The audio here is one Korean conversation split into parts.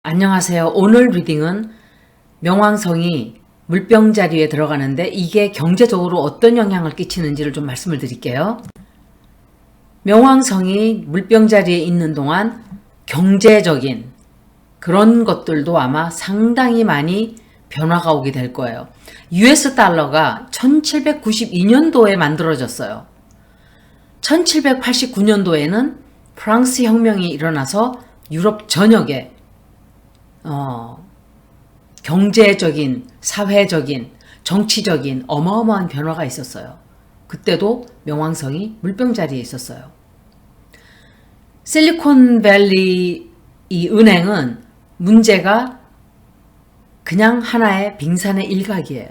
안녕하세요. 오늘 리딩은 명왕성이 물병자리에 들어가는데 이게 경제적으로 어떤 영향을 끼치는지를 좀 말씀을 드릴게요. 명왕성이 물병자리에 있는 동안 경제적인 그런 것들도 아마 상당히 많이 변화가 오게 될 거예요. US 달러가 1792년도에 만들어졌어요. 1789년도에는 프랑스 혁명이 일어나서 유럽 전역에 경제적인, 사회적인, 정치적인 어마어마한 변화가 있었어요. 그때도 명왕성이 물병자리에 있었어요. 실리콘밸리 이 은행은 문제가 그냥 하나의 빙산의 일각이에요.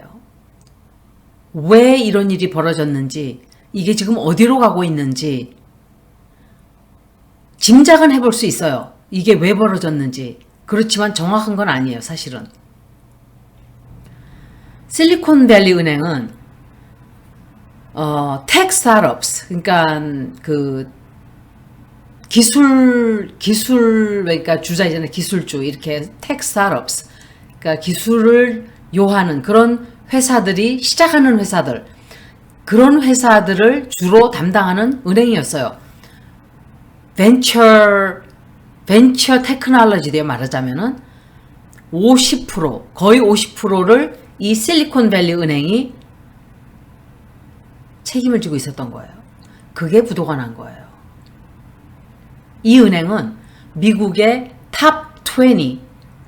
왜 이런 일이 벌어졌는지, 이게 지금 어디로 가고 있는지 짐작은 해볼 수 있어요. 이게 왜 벌어졌는지. 그렇지만 정확한 건 아니에요, 사실은. 실리콘밸리 은행은 tech startups, 그러니까 그 그러니까 주자이잖아요. 기술주, 이렇게 tech startups, 그러니까 기술을 요하는 그런 회사들이 시작하는 회사들, 그런 회사들을 주로 담당하는 은행이었어요. 벤처 테크놀로지에 말하자면은 50%, 거의 50%를 이 실리콘밸리 은행이 책임을 지고 있었던 거예요. 그게 부도가 난 거예요. 이 은행은 미국의 탑 20,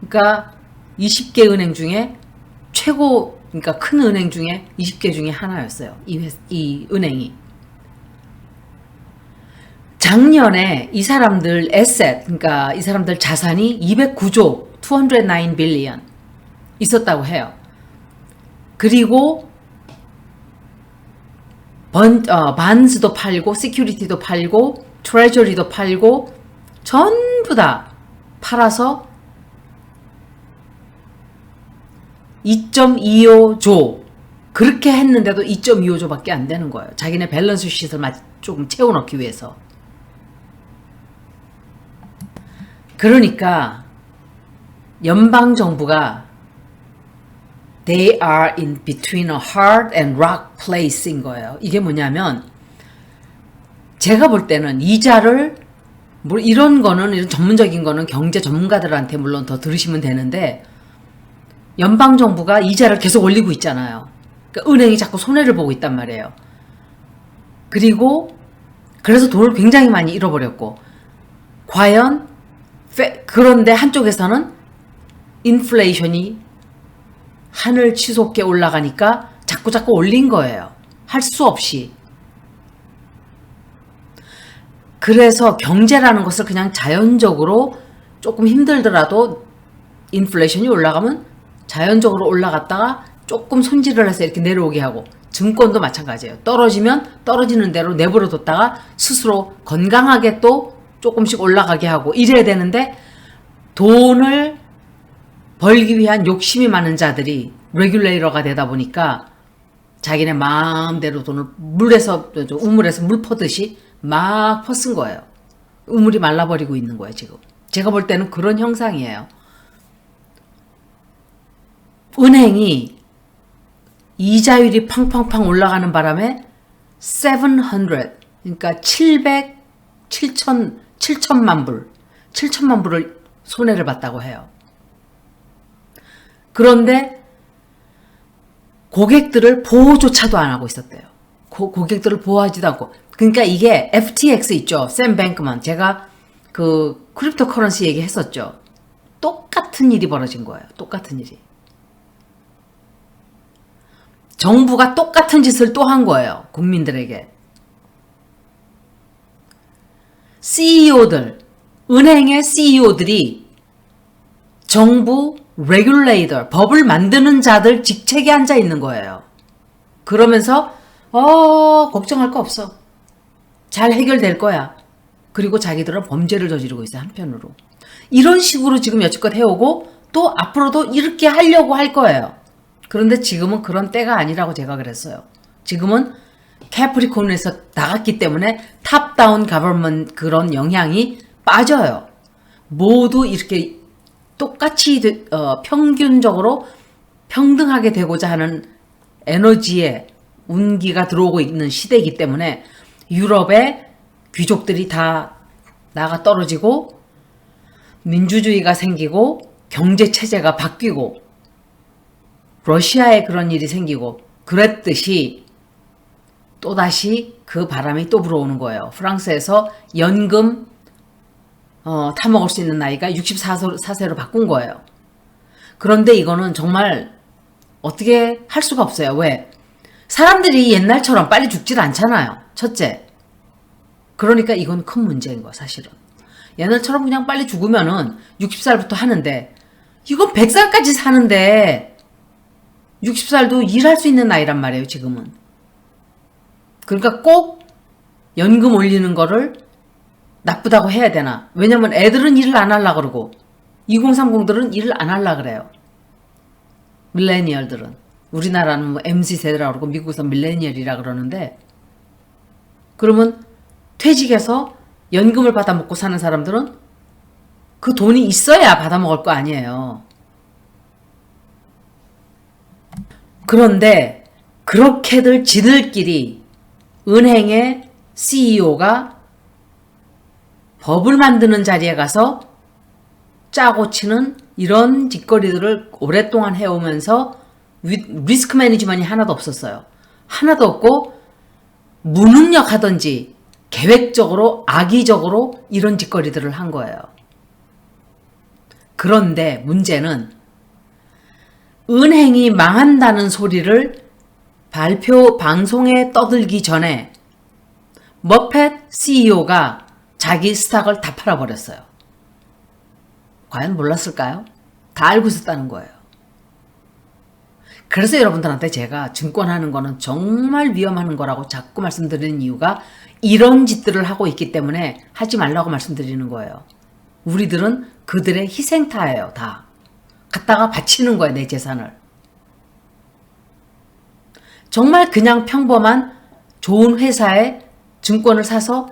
그러니까 20개 은행 중에 최고, 그러니까 큰 은행 중에 20개 중에 하나였어요. 이 은행이. 작년에 이 사람들 에셋, 그러니까 이 사람들 자산이 209조, 209 빌리언 있었다고 해요. 그리고 반즈도 팔고, 시큐리티도 팔고, 트레저리도 팔고, 전부 다 팔아서 2.25조, 그렇게 했는데도 2.25조밖에 안 되는 거예요. 자기네 밸런스 시트를 조금 채워넣기 위해서. 그러니까 연방정부가 They are in between a hard and rock place인 거예요. 이게 뭐냐면 제가 볼 때는 이자를 이런 거는, 이런 전문적인 거는 경제 전문가들한테 물론 더 들으시면 되는데, 연방정부가 이자를 계속 올리고 있잖아요. 그러니까 은행이 자꾸 손해를 보고 있단 말이에요. 그리고 그래서 돈을 굉장히 많이 잃어버렸고, 과연 그런데 한쪽에서는 인플레이션이 하늘 치솟게 올라가니까 자꾸 올린 거예요. 할 수 없이. 그래서 경제라는 것을 그냥 자연적으로 조금 힘들더라도 인플레이션이 올라가면 자연적으로 올라갔다가 조금 손질을 해서 이렇게 내려오게 하고, 증권도 마찬가지예요. 떨어지면 떨어지는 대로 내버려 뒀다가 스스로 건강하게 또 조금씩 올라가게 하고 이래야 되는데, 돈을 벌기 위한 욕심이 많은 자들이 레귤레이터가 되다 보니까 자기네 마음대로 돈을 우물에서 물 퍼듯이 막 퍼쓴 거예요. 우물이 말라버리고 있는 거예요, 지금. 제가 볼 때는 그런 형상이에요. 은행이 이자율이 팡팡팡 올라가는 바람에 700, 그러니까 7천만 불을 손해를 봤다고 해요. 그런데 고객들을 보호조차도 안 하고 있었대요. 고객들을 보호하지도 않고. 그러니까 이게 FTX 있죠. 샘 뱅크먼. 제가 그 크립토 커런시 얘기했었죠. 똑같은 일이 벌어진 거예요. 똑같은 일이. 정부가 똑같은 짓을 또 한 거예요. 국민들에게. CEO들, 은행의 CEO들이 정부 레귤레이터, 법을 만드는 자들 직책에 앉아 있는 거예요. 그러면서 걱정할 거 없어. 잘 해결될 거야. 그리고 자기들은 범죄를 저지르고 있어요, 한편으로. 이런 식으로 지금 여지껏 해오고 또 앞으로도 이렇게 하려고 할 거예요. 그런데 지금은 그런 때가 아니라고 제가 그랬어요. 지금은 캐프리콘에서 나갔기 때문에 탑다운 가버먼트 그런 영향이 빠져요. 모두 이렇게 똑같이 평균적으로 평등하게 되고자 하는 에너지의 운기가 들어오고 있는 시대이기 때문에 유럽의 귀족들이 다 나가 떨어지고 민주주의가 생기고 경제체제가 바뀌고 러시아에 그런 일이 생기고 그랬듯이 또다시 그 바람이 또 불어오는 거예요. 프랑스에서 연금 타먹을 수 있는 나이가 64세로 바꾼 거예요. 그런데 이거는 정말 어떻게 할 수가 없어요. 왜? 사람들이 옛날처럼 빨리 죽질 않잖아요. 첫째. 그러니까 이건 큰 문제인 거야, 사실은. 옛날처럼 그냥 빨리 죽으면은 60살부터 하는데, 이건 100살까지 사는데, 60살도 일할 수 있는 나이란 말이에요, 지금은. 그러니까 꼭 연금 올리는 거를 나쁘다고 해야 되나? 왜냐면 애들은 일을 안 하려고 그러고, 2030들은 일을 안 하려고 그래요. 밀레니얼들은. 우리나라는 뭐 MZ세대라고 그러고 미국에서 밀레니얼이라 그러는데 그러면 퇴직해서 연금을 받아 먹고 사는 사람들은 그 돈이 있어야 받아 먹을 거 아니에요. 그런데 그렇게들 지들끼리 은행의 CEO가 법을 만드는 자리에 가서 짜고 치는 이런 짓거리들을 오랫동안 해오면서 리스크 매니지먼이 하나도 없었어요. 하나도 없고 무능력하든지 계획적으로 악의적으로 이런 짓거리들을 한 거예요. 그런데 문제는 은행이 망한다는 소리를 방송에 떠들기 전에 머펫 CEO가 자기 스탁을 다 팔아버렸어요. 과연 몰랐을까요? 다 알고 있었다는 거예요. 그래서 여러분들한테 제가 증권하는 거는 정말 위험한 거라고 자꾸 말씀드리는 이유가 이런 짓들을 하고 있기 때문에 하지 말라고 말씀드리는 거예요. 우리들은 그들의 희생타예요, 다. 갖다가 바치는 거예요, 내 재산을. 정말 그냥 평범한 좋은 회사에 증권을 사서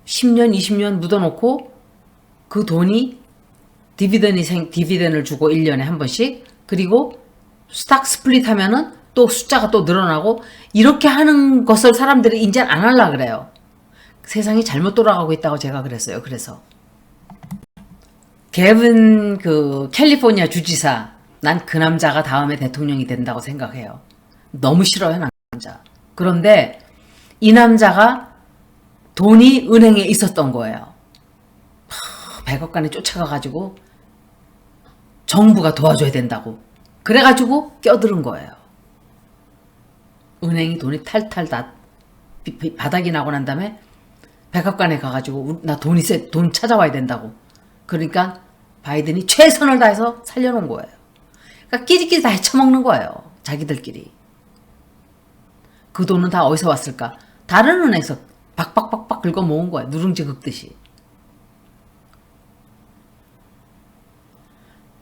10년, 20년 묻어놓고 그 돈이 디비덴을 주고 1년에 한 번씩 그리고 스탁 스플릿 하면은 또 숫자가 또 늘어나고 이렇게 하는 것을 사람들이 이제 안 하려고 그래요. 세상이 잘못 돌아가고 있다고 제가 그랬어요. 그래서 개빈 캘리포니아 주지사 난 그 남자가 다음에 대통령이 된다고 생각해요. 너무 싫어요, 남자. 그런데 이 남자가 돈이 은행에 있었던 거예요. 백악관에 쫓아가가지고 정부가 도와줘야 된다고. 그래가지고 껴들은 거예요. 은행이 돈이 탈탈 다 바닥이 나고 난 다음에 백악관에 가가지고 나 돈 찾아와야 된다고. 그러니까 바이든이 최선을 다해서 살려놓은 거예요. 그러니까 끼리끼리 다 헤쳐먹는 거예요. 자기들끼리. 그 돈은 다 어디서 왔을까? 다른 은행에서 박박박박 긁어 모은 거예요. 누룽지 긁듯이.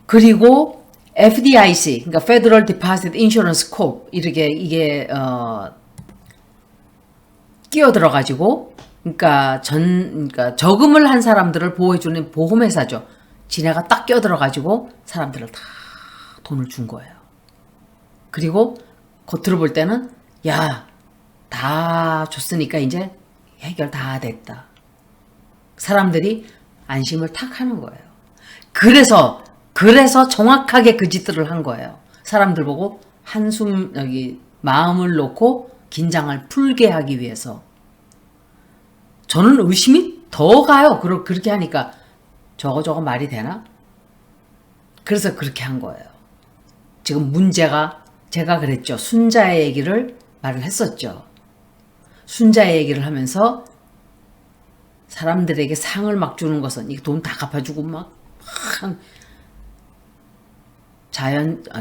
그리고 FDIC, 그러니까 Federal Deposit Insurance Corp 이게 끼어들어가지고, 그러니까 저금을 한 사람들을 보호해주는 보험회사죠. 지네가 딱 끼어들어가지고 사람들을 다 돈을 준 거예요. 그리고 겉으로 볼 때는 야, 다 줬으니까 이제 해결 다 됐다. 사람들이 안심을 탁 하는 거예요. 그래서 정확하게 그 짓들을 한 거예요. 사람들 보고 한숨 마음을 놓고 긴장을 풀게 하기 위해서. 저는 의심이 더 가요. 그렇게 하니까 저거 말이 되나? 그래서 그렇게 한 거예요. 지금 문제가 제가 그랬죠. 순자의 얘기를 말을 했었죠. 순자의 얘기를 하면서 사람들에게 상을 막 주는 것은 이 돈 다 갚아주고 막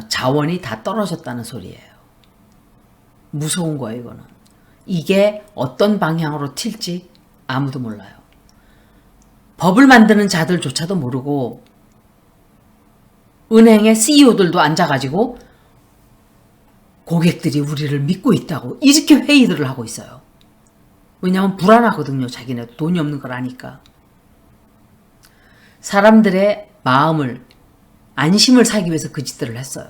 자원이 다 떨어졌다는 소리예요. 무서운 거예요, 이거는. 이게 어떤 방향으로 튈지 아무도 몰라요. 법을 만드는 자들조차도 모르고 은행의 CEO들도 앉아가지고 고객들이 우리를 믿고 있다고 이렇게 회의들을 하고 있어요. 왜냐하면 불안하거든요. 자기네 돈이 없는 걸 아니까. 사람들의 마음을 안심을 사기 위해서 그 짓들을 했어요.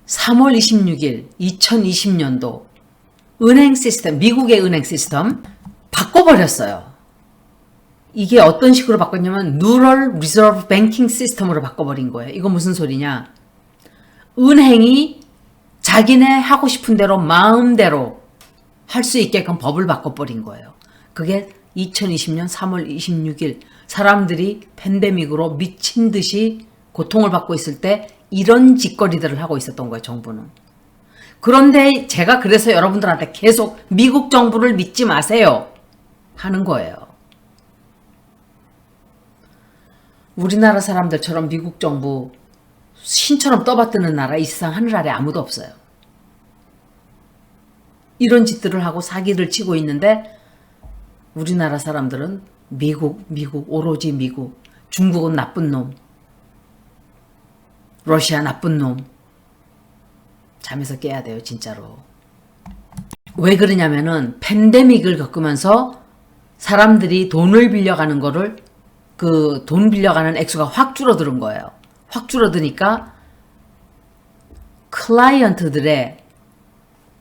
3월 26일 2020년도 은행 시스템, 미국의 은행 시스템 바꿔버렸어요. 이게 어떤 식으로 바꿨냐면 Neural Reserve Banking 시스템으로 바꿔버린 거예요. 이거 무슨 소리냐? 은행이 자기네 하고 싶은 대로 마음대로 할 수 있게끔 법을 바꿔버린 거예요. 그게 2020년 3월 26일 사람들이 팬데믹으로 미친 듯이 고통을 받고 있을 때 이런 짓거리들을 하고 있었던 거예요, 정부는. 그런데 제가 그래서 여러분들한테 계속 미국 정부를 믿지 마세요 하는 거예요. 우리나라 사람들처럼 미국 정부 신처럼 떠받드는 나라 이 세상 하늘 아래 아무도 없어요. 이런 짓들을 하고 사기를 치고 있는데 우리나라 사람들은 미국, 오로지 미국, 중국은 나쁜 놈, 러시아 나쁜 놈. 잠에서 깨야 돼요, 진짜로. 왜 그러냐면은 팬데믹을 겪으면서 사람들이 돈을 빌려가는 거를 그 돈 빌려가는 액수가 확 줄어드는 거예요. 확 줄어드니까 클라이언트들의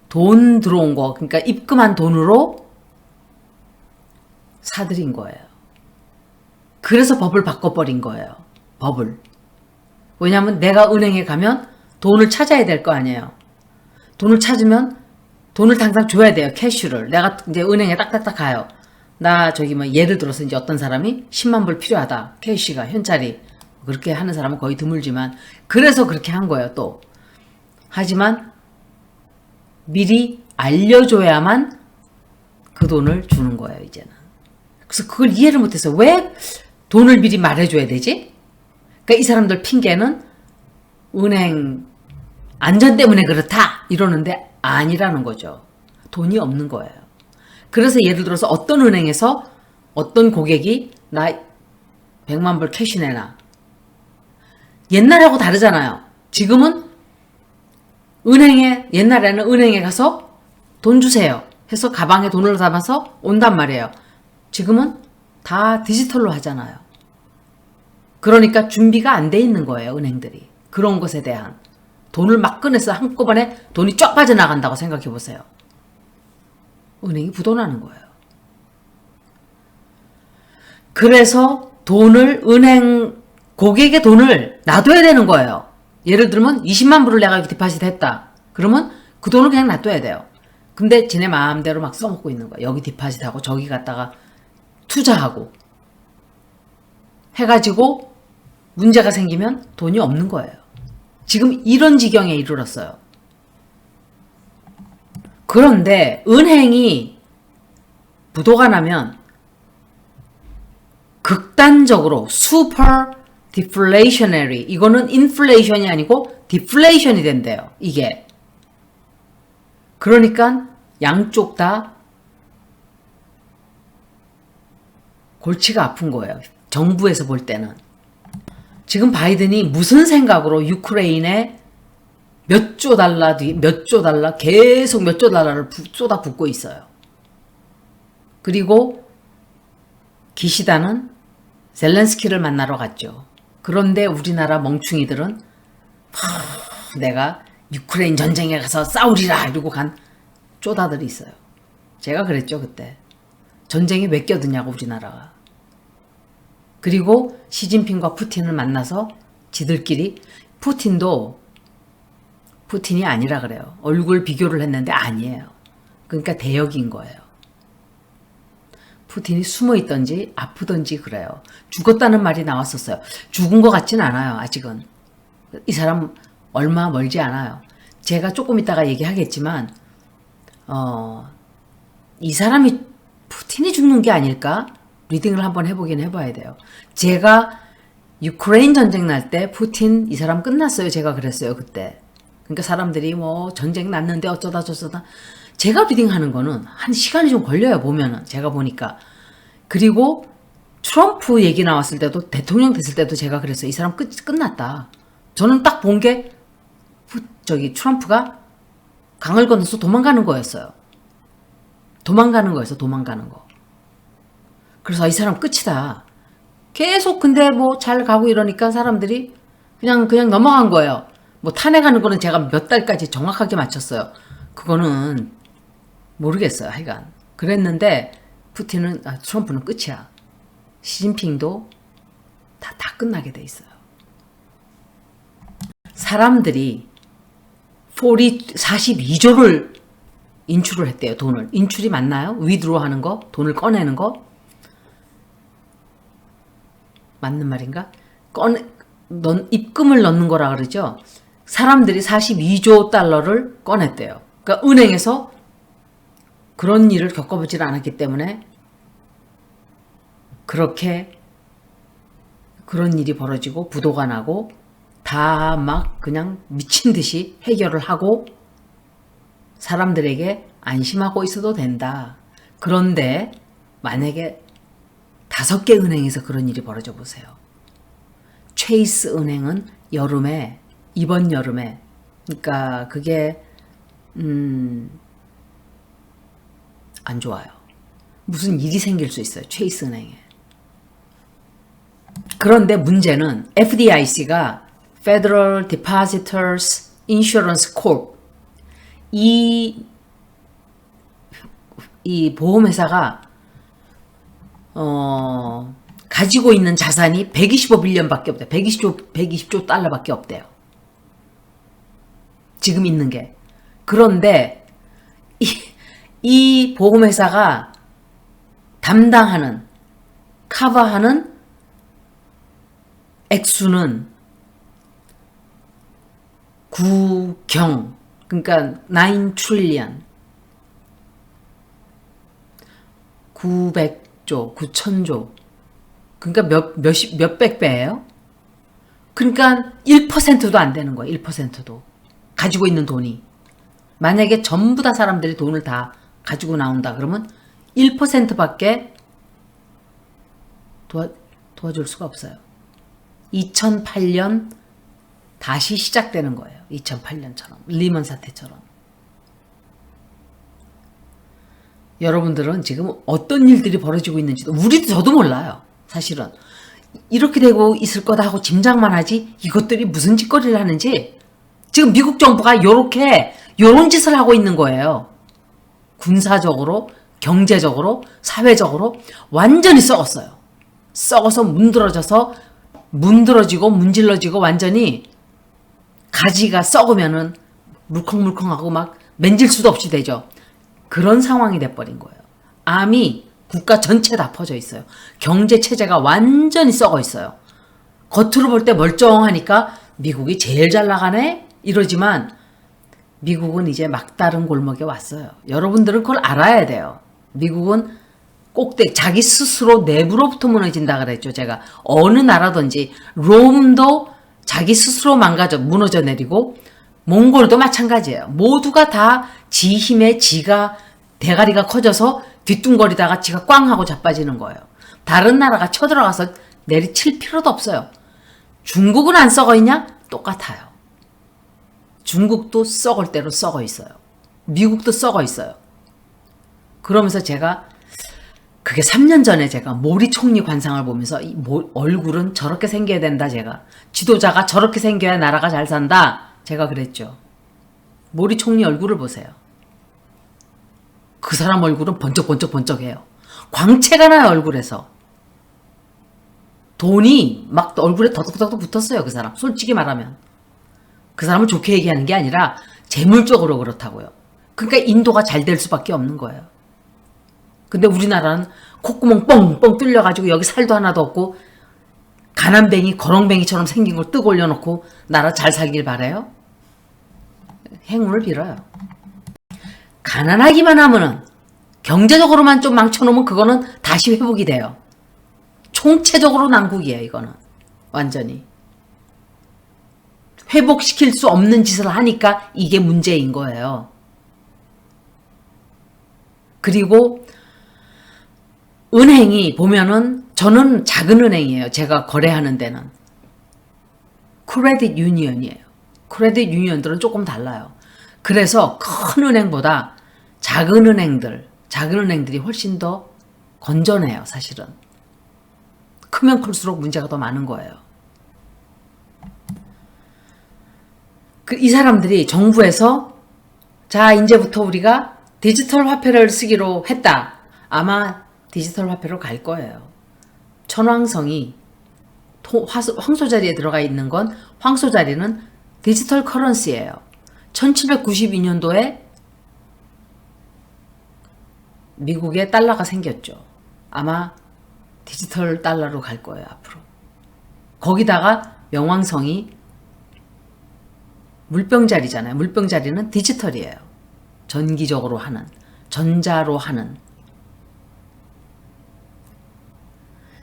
돈 들어온 거, 그러니까 입금한 돈으로 사들인 거예요. 그래서 법을 바꿔버린 거예요. 법을. 왜냐하면 내가 은행에 가면 돈을 찾아야 될 거 아니에요. 돈을 찾으면 돈을 당장 줘야 돼요. 캐시를. 내가 이제 은행에 딱딱딱 가요. 나 저기 뭐 예를 들어서 이제 어떤 사람이 10만 불 필요하다. 캐시가 현찰이. 그렇게 하는 사람은 거의 드물지만 그래서 그렇게 한 거예요. 또. 하지만 미리 알려줘야만 그 돈을 주는 거예요. 이제는. 그래서 그걸 이해를 못해서 왜 돈을 미리 말해줘야 되지? 그러니까 이 사람들 핑계는 은행 안전 때문에 그렇다 이러는데 아니라는 거죠. 돈이 없는 거예요. 그래서 예를 들어서 어떤 은행에서 어떤 고객이 나 100만 불 캐시 내놔. 옛날하고 다르잖아요. 지금은 옛날에는 은행에 가서 돈 주세요 해서 가방에 돈을 담아서 온단 말이에요. 지금은 다 디지털로 하잖아요. 그러니까 준비가 안 돼 있는 거예요, 은행들이. 그런 것에 대한. 돈을 막 꺼내서 한꺼번에 돈이 쫙 빠져나간다고 생각해 보세요. 은행이 부도나는 거예요. 그래서 고객의 돈을 놔둬야 되는 거예요. 예를 들면 20만 불을 내가 디파짓 했다. 그러면 그 돈을 그냥 놔둬야 돼요. 근데 지네 마음대로 막 써먹고 있는 거예요. 여기 디파짓하고 저기 갔다가 투자하고 해가지고 문제가 생기면 돈이 없는 거예요. 지금 이런 지경에 이르렀어요. 그런데 은행이 부도가 나면 극단적으로 super deflationary, 이거는 인플레이션이 아니고 디플레이션이 된대요. 이게. 그러니까 양쪽 다 골치가 아픈 거예요. 정부에서 볼 때는. 지금 바이든이 무슨 생각으로 유크레인에 몇 조 달러 계속 몇 조 달러를 쏟아붓고 있어요. 그리고 기시다는 젤렌스키를 만나러 갔죠. 그런데 우리나라 멍충이들은 내가 유크레인 전쟁에 가서 싸우리라 이러고 간 쪼다들이 있어요. 제가 그랬죠, 그때. 전쟁에 왜 껴드냐고, 우리나라가. 그리고 시진핑과 푸틴을 만나서 지들끼리 푸틴이 아니라 그래요. 얼굴 비교를 했는데 아니에요. 그러니까 대역인 거예요. 푸틴이 숨어 있던지 아프던지 그래요. 죽었다는 말이 나왔었어요. 죽은 것 같진 않아요, 아직은. 이 사람 얼마 멀지 않아요. 제가 조금 이따가 얘기하겠지만 이 사람이 푸틴이 죽는 게 아닐까? 리딩을 한번 해보긴 해봐야 돼요. 제가 유크레인 전쟁 날 때 푸틴 이 사람 끝났어요. 제가 그랬어요, 그때. 그러니까 사람들이 뭐 전쟁 났는데 어쩌다 저쩌다. 제가 리딩하는 거는 한 시간이 좀 걸려요, 보면은. 제가 보니까. 그리고 트럼프 얘기 나왔을 때도, 대통령 됐을 때도 제가 그랬어요. 이 사람 끝났다. 저는 딱 본 게 트럼프가 강을 건너서 도망가는 거였어요. 도망가는 거. 그래서 이 사람 끝이다. 계속 근데 뭐 잘 가고 이러니까 사람들이 그냥 넘어간 거예요. 뭐 탄핵하는 거는 제가 몇 달까지 정확하게 맞췄어요. 그거는 모르겠어요. 하여간 그랬는데 푸틴은 트럼프는 끝이야. 시진핑도 다 끝나게 돼 있어요. 사람들이 42조를 인출을 했대요. 돈을. 인출이 맞나요? 위드로 하는 거? 돈을 꺼내는 거? 맞는 말인가? 입금을 넣는 거라 그러죠. 사람들이 42조 달러를 꺼냈대요. 그러니까 은행에서 그런 일을 겪어보질 않았기 때문에 그런 일이 벌어지고 부도가 나고 다 막 그냥 미친 듯이 해결을 하고 사람들에게 안심하고 있어도 된다. 그런데 만약에 5개 은행에서 그런 일이 벌어져 보세요. 체이스 은행은 이번 여름에 그러니까 그게 안 좋아요. 무슨 일이 생길 수 있어요. 체이스 은행에. 그런데 문제는 FDIC가 Federal Depositors Insurance Corp 이 보험회사가 가지고 있는 자산이 125빌리언밖에 없대요. 120조 달러밖에 없대요. 지금 있는 게. 그런데 이 보험회사가 커버하는 액수는 그러니까 9 trillion 900조 9천조 그러니까 몇백 배예요. 그러니까 1%도 안 되는 거예요. 1%도 가지고 있는 돈이 만약에 전부 다 사람들이 돈을 다 가지고 나온다 그러면 1%밖에 도와줄 수가 없어요. 2008년 다시 시작되는 거예요. 2008년처럼 리먼 사태처럼. 여러분들은 지금 어떤 일들이 벌어지고 있는지도 저도 몰라요. 사실은 이렇게 되고 있을 거다 하고 짐작만 하지 이것들이 무슨 짓거리를 하는지 지금 미국 정부가 요런 짓을 하고 있는 거예요. 군사적으로, 경제적으로, 사회적으로 완전히 썩었어요. 썩어서 문드러지고 문질러지고 완전히 가지가 썩으면은 물컹물컹하고 막 맨질 수도 없이 되죠. 그런 상황이 돼버린 거예요. 암이 국가 전체에 다 퍼져 있어요. 경제 체제가 완전히 썩어 있어요. 겉으로 볼 때 멀쩡하니까 미국이 제일 잘 나가네? 이러지만 미국은 이제 막다른 골목에 왔어요. 여러분들은 그걸 알아야 돼요. 미국은 자기 스스로 내부로부터 무너진다 그랬죠. 제가 어느 나라든지 롬도 자기 스스로 무너져 내리고 몽골도 마찬가지예요. 모두가 다 지 힘에 지가 대가리가 커져서 뒤뚱거리다가 지가 꽝 하고 자빠지는 거예요. 다른 나라가 쳐들어가서 내리칠 필요도 없어요. 중국은 안 썩어 있냐? 똑같아요. 중국도 썩을 대로 썩어 있어요. 미국도 썩어 있어요. 그러면서 제가 그게 3년 전에 제가 모리 총리 관상을 보면서 얼굴은 저렇게 생겨야 된다. 제가 지도자가 저렇게 생겨야 나라가 잘 산다. 제가 그랬죠. 모리 총리 얼굴을 보세요. 그 사람 얼굴은 번쩍번쩍해요. 광채가 나요. 얼굴에서. 돈이 막 얼굴에 더덕더덕 붙었어요. 그 사람. 솔직히 말하면. 그 사람을 좋게 얘기하는 게 아니라 재물적으로 그렇다고요. 그러니까 인도가 잘 될 수밖에 없는 거예요. 근데 우리나라는 콧구멍 뻥뻥 뚫려가지고 여기 살도 하나도 없고 가난뱅이 거렁뱅이처럼 생긴 걸 뜨고 올려놓고 나라 잘 살길 바라요? 행운을 빌어요. 가난하기만 하면은 경제적으로만 좀 망쳐놓으면 그거는 다시 회복이 돼요. 총체적으로 난국이에요. 이거는 완전히. 회복시킬 수 없는 짓을 하니까 이게 문제인 거예요. 그리고 은행이 보면은 저는 작은 은행이에요. 제가 거래하는 데는. 크레딧 유니언이에요. 크레딧 유니언들은 조금 달라요. 그래서 큰 은행보다 작은 은행들이 훨씬 더 건전해요. 사실은. 크면 클수록 문제가 더 많은 거예요. 이 사람들이 정부에서 자 이제부터 우리가 디지털 화폐를 쓰기로 했다. 아마 디지털 화폐로 갈 거예요. 천왕성이 황소 자리에 들어가 있는 건 황소 자리는 디지털 커런시예요. 1792년도에 미국에 달러가 생겼죠. 아마 디지털 달러로 갈 거예요, 앞으로. 거기다가 명왕성이 물병자리잖아요. 물병자리는 디지털이에요. 전기적으로 하는, 전자로 하는.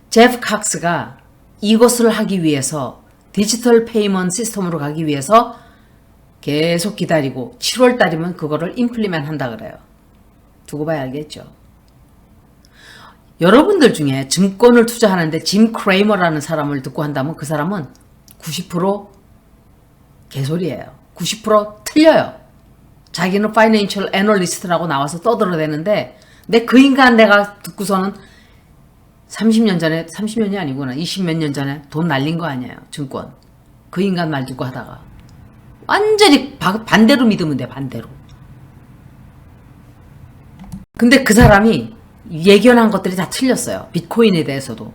제프 칵스가 이것을 하기 위해서 디지털 페이먼트 시스템으로 가기 위해서 계속 기다리고 7월 달이면 그거를 임플리멘 한다 그래요. 두고 봐야 알겠죠. 여러분들 중에 증권을 투자하는데 짐 크레이머라는 사람을 듣고 한다면 그 사람은 90% 개소리예요. 90% 틀려요. 자기는 파이낸셜 애널리스트라고 나와서 떠들어대는데 그 인간 내가 듣고서는 30년 전에 30년이 아니구나 20몇 년 전에 돈 날린 거 아니에요. 증권. 그 인간 말 듣고 하다가 완전히 반대로 믿으면 돼. 반대로. 근데 그 사람이 예견한 것들이 다 틀렸어요. 비트코인에 대해서도.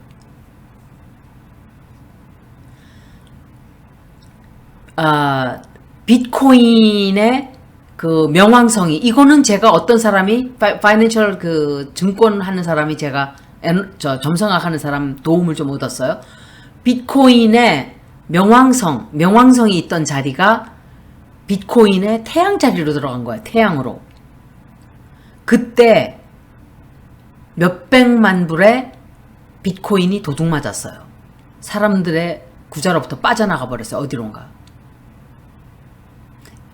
비트코인의 그 명왕성이 이거는 제가 어떤 사람이 파이낸셜 그 증권 하는 사람이 제가 점성학 하는 사람 도움을 좀 얻었어요. 비트코인의 명왕성이 있던 자리가 비트코인의 태양 자리로 들어간 거예요. 태양으로. 그때 몇백만 불의 비트코인이 도둑 맞았어요. 사람들의 구자로부터 빠져나가 버렸어요. 어디론가.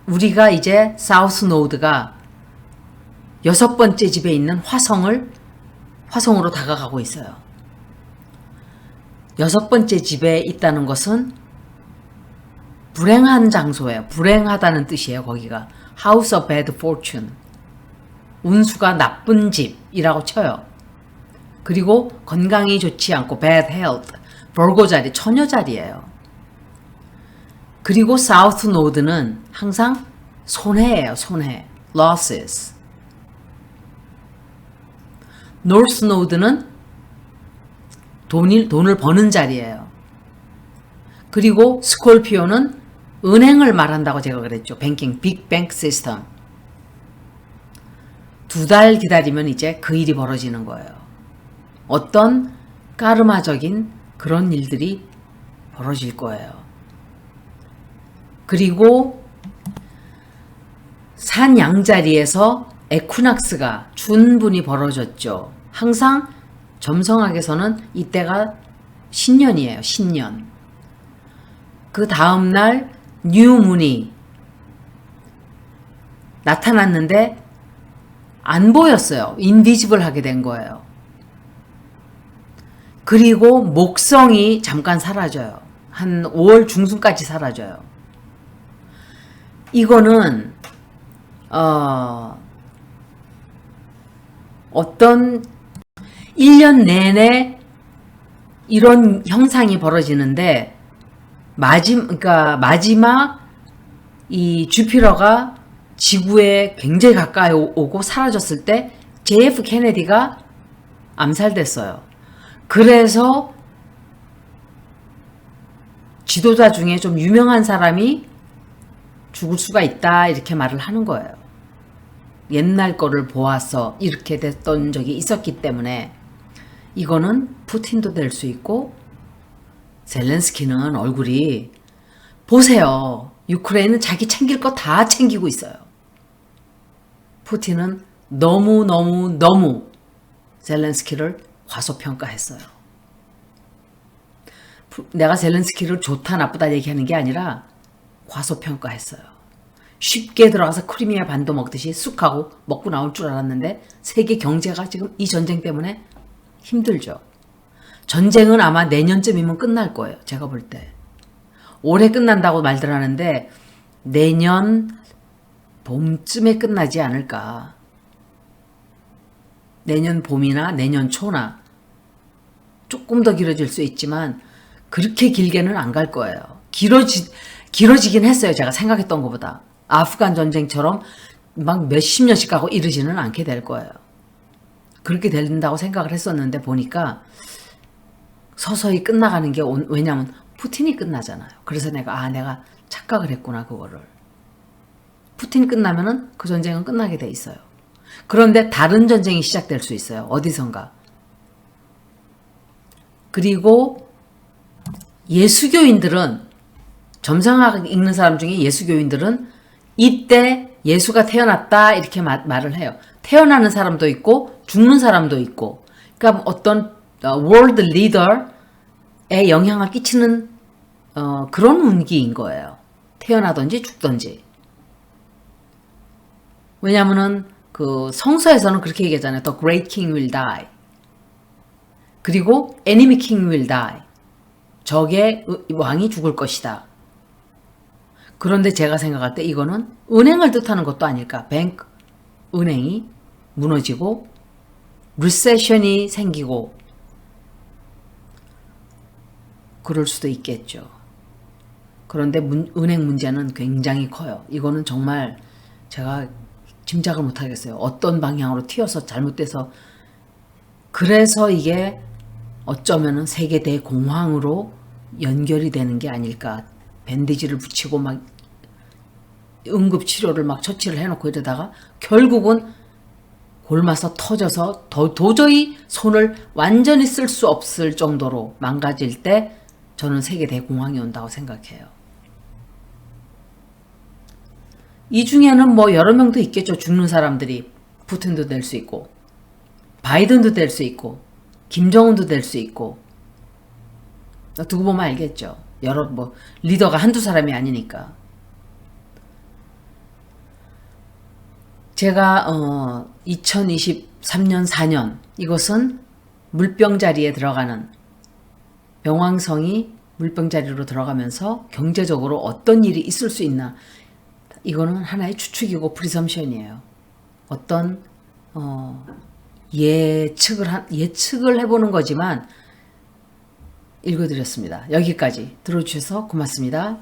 우리가 이제 사우스 노드가 6번째 집에 있는 화성으로 다가가고 있어요. 6번째 집에 있다는 것은 불행한 장소예요. 불행하다는 뜻이에요. 거기가 House of Bad Fortune. 운수가 나쁜 집이라고 쳐요. 그리고 건강이 좋지 않고 bad health, 벌고 자리, 처녀 자리예요. 그리고 사우스 노드는 항상 손해예요. 손해, losses. 노스 노드는 돈을 버는 자리예요. 그리고 스콜피오는 은행을 말한다고 제가 그랬죠. 뱅킹, 빅뱅크 시스템. 2달 기다리면 이제 그 일이 벌어지는 거예요. 어떤 까르마적인 그런 일들이 벌어질 거예요. 그리고 산 양자리에서 에쿠낙스가 준분이 벌어졌죠. 항상 점성학에서는 이때가 신년이에요. 신년. 그 다음날 뉴문이 나타났는데 안 보였어요. 인비지블 하게 된 거예요. 그리고 목성이 잠깐 사라져요. 한 5월 중순까지 사라져요. 이거는 어떤 1년 내내 이런 형상이 벌어지는데 그러니까 마지막 이 주피터가 지구에 굉장히 가까이 오고 사라졌을 때 JF 케네디가 암살됐어요. 그래서 지도자 중에 좀 유명한 사람이 죽을 수가 있다 이렇게 말을 하는 거예요. 옛날 거를 보아서 이렇게 됐던 적이 있었기 때문에 이거는 푸틴도 될 수 있고 젤렌스키는 얼굴이 보세요. 유크레인은 자기 챙길 거 다 챙기고 있어요. 푸틴은 너무 젤렌스키를 과소평가했어요. 내가 젤렌스키를 좋다 나쁘다 얘기하는 게 아니라 과소평가했어요. 쉽게 들어가서 크리미아 반도 먹듯이 쑥 하고 먹고 나올 줄 알았는데 세계 경제가 지금 이 전쟁 때문에 힘들죠. 전쟁은 아마 내년쯤이면 끝날 거예요. 제가 볼 때. 올해 끝난다고 말들 하는데 내년 봄쯤에 끝나지 않을까. 내년 봄이나 내년 초나. 조금 더 길어질 수 있지만 그렇게 길게는 안 갈 거예요. 길어지긴 했어요. 제가 생각했던 것보다. 아프간 전쟁처럼 막 몇십 년씩 가고 이러지는 않게 될 거예요. 그렇게 된다고 생각을 했었는데 보니까 서서히 끝나가는 게 왜냐면 푸틴이 끝나잖아요. 그래서 내가 착각을 했구나 그거를. 푸틴 끝나면은 그 전쟁은 끝나게 돼 있어요. 그런데 다른 전쟁이 시작될 수 있어요. 어디선가. 그리고 예수교인들은 점성학 읽는 사람 중에 예수교인들은 이때 예수가 태어났다 이렇게 말을 해요. 태어나는 사람도 있고 죽는 사람도 있고 그러니까 어떤 월드 리더에 영향을 끼치는 그런 운기인 거예요. 태어나든지 죽든지. 왜냐면은 그 성서에서는 그렇게 얘기하잖아요. The great king will die. 그리고 enemy king will die. 적의 왕이 죽을 것이다. 그런데 제가 생각할 때 이거는 은행을 뜻하는 것도 아닐까. 뱅크, 은행이 무너지고 리세션이 생기고 그럴 수도 있겠죠. 그런데 은행 문제는 굉장히 커요. 이거는 정말 제가 짐작을 못하겠어요. 어떤 방향으로 튀어서 잘못돼서 그래서 이게 어쩌면은 세계 대공황으로 연결이 되는 게 아닐까. 밴디지를 붙이고 막 응급치료를 막 처치를 해놓고 이러다가 결국은 골마서 터져서 도저히 손을 완전히 쓸 수 없을 정도로 망가질 때 저는 세계 대공황이 온다고 생각해요. 이 중에는 뭐 여러 명도 있겠죠. 죽는 사람들이. 푸틴도 될 수 있고 바이든도 될 수 있고 김정은도 될 수 있고 두고 보면 알겠죠. 여러 뭐 리더가 한두 사람이 아니니까. 제가 2023년 4년 이것은 물병자리에 들어가는 병왕성이 물병자리로 들어가면서 경제적으로 어떤 일이 있을 수 있나 이거는 하나의 추측이고 프리섬션이에요. 어떤 예측을 해보는 거지만 읽어드렸습니다. 여기까지 들어주셔서 고맙습니다.